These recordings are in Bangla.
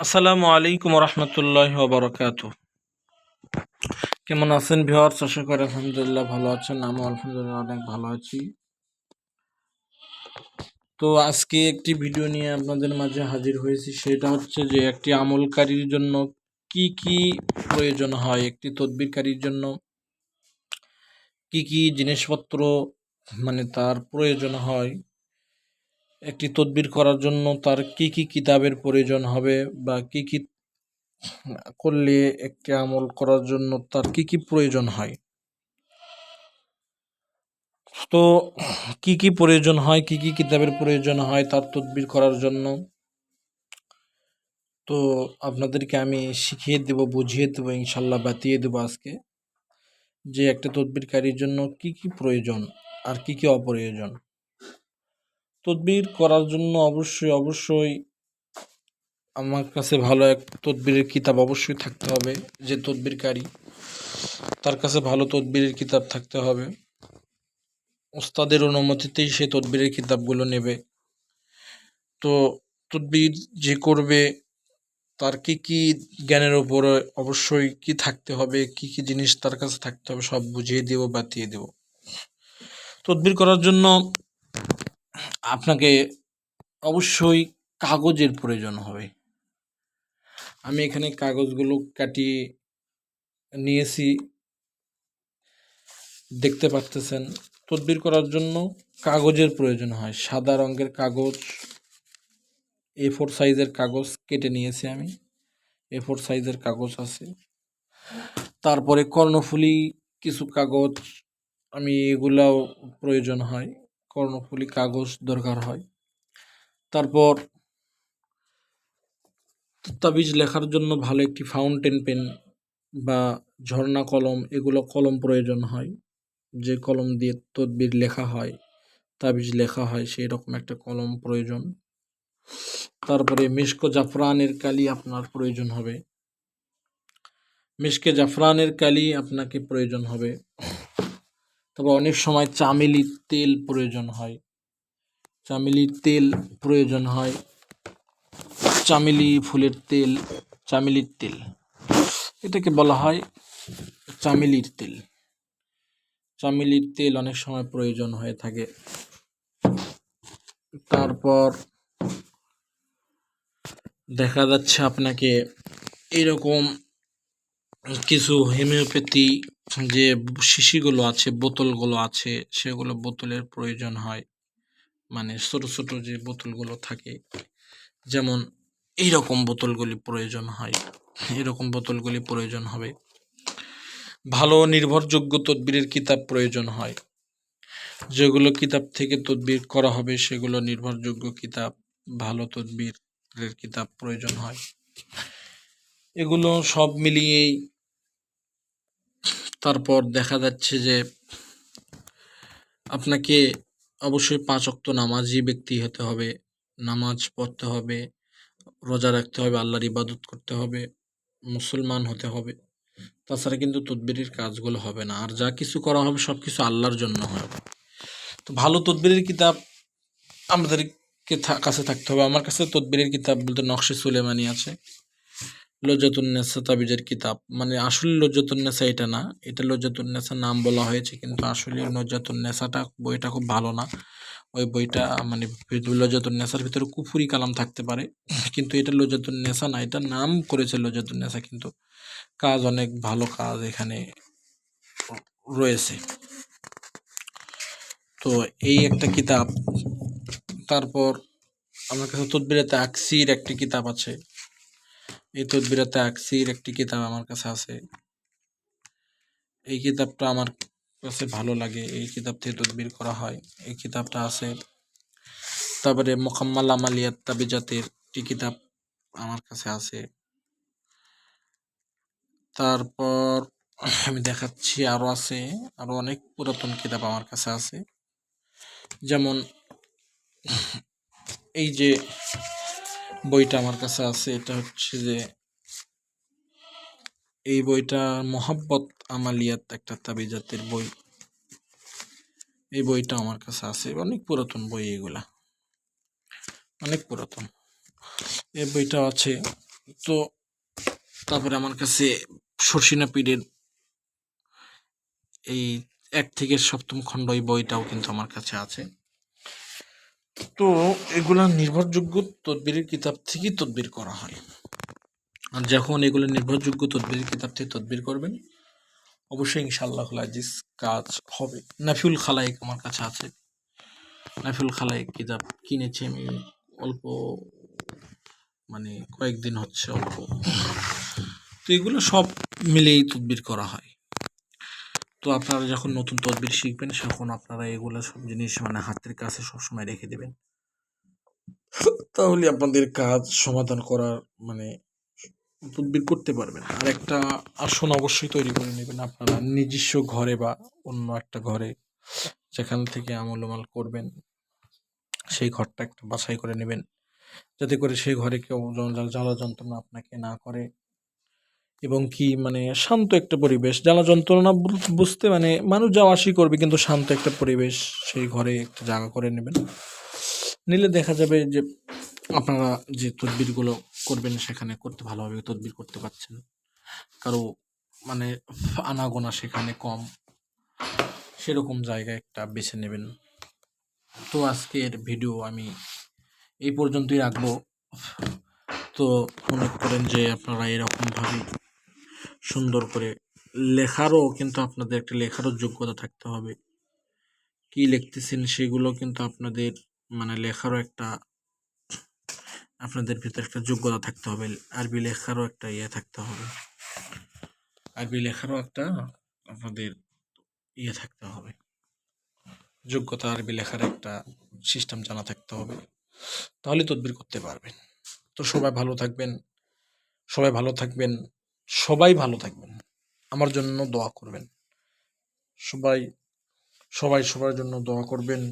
আসসালামু আলাইকুম রহমতুল্লাহ বারাকাতু। কেমন আছেন ভিউয়ার্স? আশা করি আলহামদুলিল্লাহ ভালো আছেন। আমি আলহামদুলিল্লাহ অনেক ভালো আছি। তো আজকে একটি ভিডিও নিয়ে আপনাদের মাঝে হাজির হয়েছি। সেটা হচ্ছে যে একটি আমলকারীর জন্য কি কি প্রয়োজন হয়, একটি তদবিরকারীর জন্য কি কি জিনিসপত্র তার প্রয়োজন হয়, একটি তদবির করার জন্য তার কি কি কিতাবের প্রয়োজন হবে, বা কি কি করলে একটি আমল করার জন্য তার কি কি প্রয়োজন হয়। তো কি কি প্রয়োজন হয়, কি কি কিতাবের প্রয়োজন হয় তার তদবির করার জন্য, তো আপনাদেরকে আমি শিখিয়ে দেব, বুঝিয়ে দেব, ইনশাল্লাহ বাতিয়ে দেব আজকে, যে একটা তদবিরকারীর জন্য কি কি প্রয়োজন আর কি কি অপ্রয়োজন। তদবির করার জন্য অবশ্যই অবশ্যই আমার কাছে ভালো এক তদবিরের কিতাব অবশ্যই থাকতে হবে। যে তদবিরকারী, তার কাছে ভালো তদবিরের কিতাব থাকতে হবে। ওস্তাদের অনুমতিতেই সে তদবিরের কিতাবগুলো নেবে। তো তদবির যে করবে তার কি কি জ্ঞানের উপরে অবশ্যই কি থাকতে হবে, কি কি জিনিস তার কাছে থাকতে হবে, সব বুঝিয়ে দেব, বাতিয়ে দেব। তদবির করার জন্য আপনাকে অবশ্যই কাগজের প্রয়োজন হবে। আমি এখানে কাগজগুলো কাটিয়ে নিয়েছি, দেখতে পাচ্ছেন। তদবির করার জন্য কাগজের প্রয়োজন হয়। সাদা রঙের কাগজ, A4 সাইজের কাগজ কেটে নিয়েছি আমি। A4 সাইজের কাগজ আছে। তারপরে কর্ণফুলী কিছু কাগজ, আমি এগুলাও প্রয়োজন হয়। কর্ণফুলী কাগজ দরকার হয়। তারপর তাবিজ লেখার জন্য ভালো একটি ফাউন্টেন পেন বা ঝর্ণা কলম, এগুলো কলম প্রয়োজন হয়। যে কলম দিয়ে তদবির লেখা হয়, তাবিজ লেখা হয়, সেই রকম একটা কলম প্রয়োজন। তারপরে মিশক জাফরানের কালি আপনার প্রয়োজন হবে। মিশকে জাফরানের কালি আপনাকে প্রয়োজন হবে। তবে অনেক সময় চামেলির তেল প্রয়োজন হয়। চামেলির তেল প্রয়োজন হয়। চামেলি ফুলের তেল, চামেলির তেল, এটাকে বলা হয় চামেলির তেল। চামেলির তেল অনেক সময় প্রয়োজন হয়ে থাকে। তারপর দেখা যাচ্ছে আপনাকে এরকম কিছু হোমিওপ্যাথি যে শিশিগুলো আছে, বোতলগুলো আছে, সেগুলো বোতলের প্রয়োজন হয়। ছোট ছোট যে বোতলগুলো থাকে, যেমন এইরকম বোতলগুলি প্রয়োজন হয়। এরকম বোতলগুলি প্রয়োজন হবে। ভালো নির্ভরযোগ্য তদবিরের কিতাব প্রয়োজন হয়। যেগুলো কিতাব থেকে তদবির করা হবে সেগুলো নির্ভরযোগ্য কিতাব, ভালো তদবিরের কিতাব প্রয়োজন হয়। এগুলো সব মিলিয়েই তারপর দেখা যাচ্ছে যে আপনাকে অবশ্যই 5 ওয়াক্ত নামাজি ব্যক্তি হতে হবে। নামাজ পড়তে হবে, রোজা রাখতে হবে, আল্লাহর ইবাদত করতে হবে, মুসলমান হতে হবে। তাছাড়া কিন্তু তদবিরের কাজগুলো হবে না। আর যা কিছু করা হবে সব কিছু আল্লাহর জন্য হবে। তো ভালো তদবিরের কিতাব আমাদেরকে কাছে থাকতে হবে। আমার কাছে তদবিরের কিতাব বলতে নকশে সুলেমানি আছে, লজ্জাতুন্নেসা তাবিজের কিতাব, আসলে লজ্জাতুন্নেসা এটা না, এটা লজ্জাতুন্নেসা নাম বলা হয়েছে, কিন্তু আসলে লজ্জাতুন্নেসাটা বইটা খুব ভালো না। ওই বইটা লজ্জাতুন্নেসার ভিতরে কুফুরি কালাম থাকতে পারে, কিন্তু এটা লজ্জাতুন্নেসা না। এটা নাম করেছে লজ্জাতুন্নেসা, কিন্তু কাজ অনেক ভালো কাজ এখানে রয়েছে। তো এই একটা কিতাব। তারপর আমার কাছে তদবিরাতে আকসির একটি কিতাব আছে। এই তদবিরাতে আকসির একটি কিতাব আমার কাছে আছে। এই কিতাবটা আমার কাছে ভালো লাগে। এই কিতাব থেকে তদবির করা হয়, এই কিতাবটা আছে। তারপরে মোকাম্মাল আমালিয়াত তাবিজাতের একটি কিতাব আমার কাছে আছে। তারপর আমি দেখাচ্ছি, আরো আছে, আরো অনেক পুরাতন কিতাব আমার কাছে আছে। যেমন এই যে বইটা আমার কাছে আছে, এটা হচ্ছে যে এই বইটা মোহাব্বত আমালিয়াত একটা তাবিজাতের বই। এই বইটা আমার কাছে আছে। অনেক পুরাতন বই, এগুলা অনেক পুরাতন। এই বইটা আছে। তো তারপরে আমার কাছে শর্ষিনা পীরের এই ১ থেকে ৭ম খণ্ড এই বইটাও কিন্তু আমার কাছে আছে। তো এগুলা নির্ভরযোগ্য তদবিরের কিতাব থেকেই তদবির করা হয়। আর যখন এগুলো নির্ভরযোগ্য তদবিরের কিতাব থেকে তদবির করবেন, অবশ্যই ইনশাআল্লাহুল আজিজ কাজ হবে। নাফিউল খালায়েক আমার কাছে আছে। নাফিউল খালায়েক কিতাব কিনেছি আমি অল্প, মানে কয়েকদিন হচ্ছে অল্প। তো এগুলো সব মিলেই তদবির করা হয়। তো আপনারা যখন নতুন তদবির শিখবেন, তখন আপনারা এগুলো সব জিনিস মানে হাতের কাছে সবসময় রেখে দেবেন। তাহলে আপনাদের কাজ সমাধান করার মানে তদবির করতে পারবেন। আর একটা আসন অবশ্যই তৈরি করে নেবেন আপনারা নিজস্ব ঘরে বা অন্য একটা ঘরে, যেখান থেকে আমল করবেন সেই ঘরটা একটা বাছাই করে নেবেন, যাতে করে সেই ঘরে কেউ জ্বালা যন্ত্রণা আপনাকে না করে, এবং কি মানে শান্ত একটা পরিবেশ। জ্বালা যন্ত্রণা বুঝতে মানে মানুষ যাওয়া আসি করবে, কিন্তু শান্ত একটা পরিবেশ সেই ঘরে একটা জায়গা করে নেবেন। নিলে দেখা যাবে যে আপনারা যে তদবিরগুলো করবেন সেখানে করতে ভালোভাবে তদবির করতে পারছেন। কারো মানে আনাগোনা সেখানে কম, সেরকম জায়গা একটা বেছে নেবেন। তো আজকের ভিডিও আমি এই পর্যন্তই রাখবো। তো মনে করেন যে আপনারা এরকমভাবে সুন্দর করে লেখারও কিন্তু আপনাদের একটা লেখারও যোগ্যতা থাকতে হবে। কি লিখতেছেন সেগুলো কিন্তু আপনাদের মানে লেখারও একটা, আপনাদের ভিতরে একটা যোগ্যতা থাকতে হবে। আরবি লেখারও একটা ইয়ে থাকতে হবে। আরবি লেখারও একটা আপনাদের ইয়ে থাকতে হবে, যোগ্যতা। আরবি লেখার একটা সিস্টেম জানা থাকতে হবে, তাহলে তদবির করতে পারবেন। তো সবাই ভালো থাকবেন, সবাই ভালো থাকবেন, সবাই ভালো থাকবেন। আমার জন্য দোয়া করবেন। সবাই সবাই সবার জন্য দোয়া করবেন।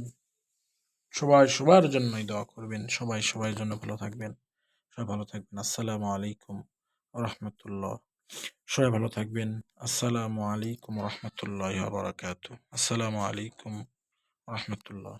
সবাই সবার জন্যই দোয়া করবেন। সবাই সবার জন্য ভালো থাকবেন। সবাই ভালো থাকবেন। আসসালামু আলাইকুম ওয়া রাহমাতুল্লাহ। সবাই ভালো থাকবেন। আসসালামু আলাইকুম ওয়া রাহমাতুল্লাহি ওয়া বারাকাতুহু। আসসালামু আলাইকুম ওয়া রাহমাতুল্লাহ।